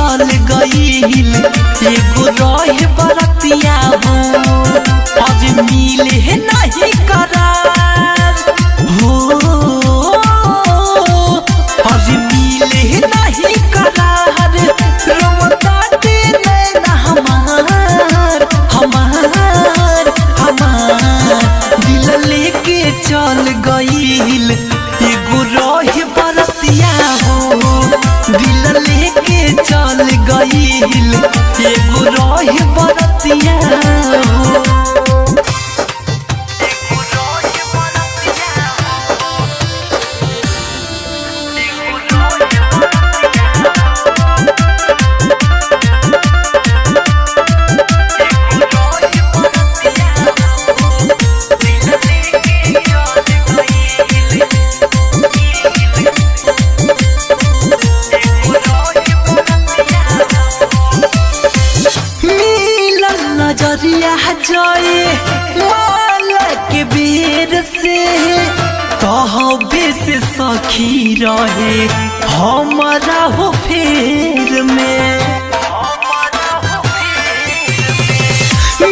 चल गईल एगो रहे बरतिया हो आज मिले नहीं करार हो आज मिले नहीं करार रोताते नैना हमार हमार हमार दिल लेके चल गईल एगो रहे बरतिया हो दिल लेके चल गईल एगो रहे बरतिया हो नजरिया जाए माला के बेर से कहबे से सखी रहे हमारा हो फेर में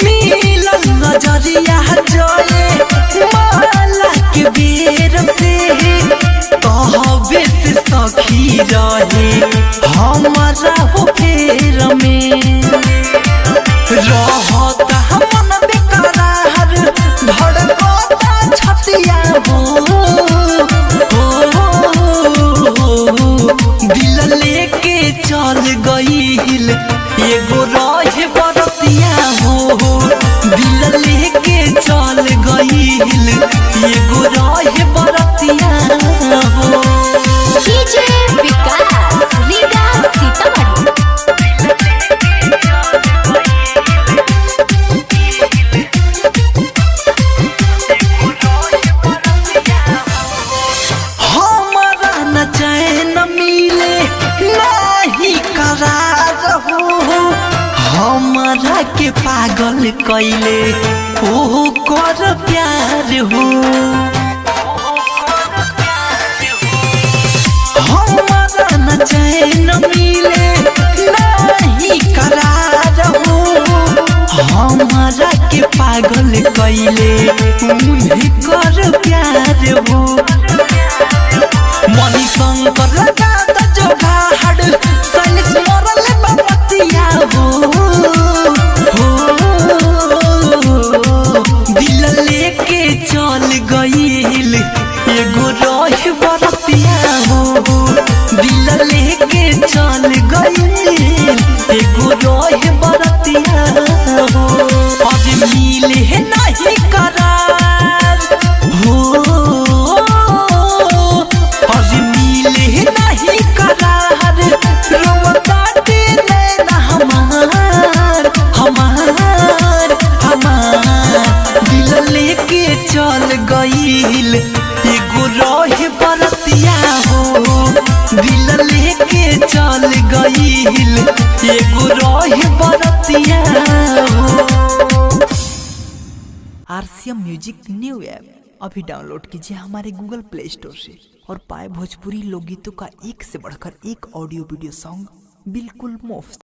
मिलन नजरिया जाए माला के बेर से कहबे से सखी रहे हमारा हो फेर में रहता मन बेकरार धड़कता छतिया दिल लेके चल गईल एगो रहे बरतिया हो दिल लेके चल गईल एगो रहे बरतिया हो डीजे विकास रीगा सीतामढ़ी हमरा के पागल कैले ओ कर प्यार हो हमरा न चैन मिले नहीं करार हो हमरा के पागल कैले उन्हें कर प्यार हो मनी शंकर लगा जोगाड़ सैलिस मरल बबतिया हो दिल लेके चल गईल एगो रहे बरतिया हो दिल लेके चल गईल एगो रहे बरतिया हो आज मिले नहीं करार हो आज मिले नहीं करार रोताते नैना हमार हमार हमार दिल लेके चल गईल एगो रहे बरतिया हो दिल लेके चल गईल एगो रहे बरतिया हो RCM म्यूजिक न्यू ऐप अभी डाउनलोड कीजिए हमारे गूगल प्ले स्टोर से और पाए भोजपुरी लोकगीतों का एक से बढ़कर एक ऑडियो वीडियो सॉन्ग बिल्कुल मुफ्त।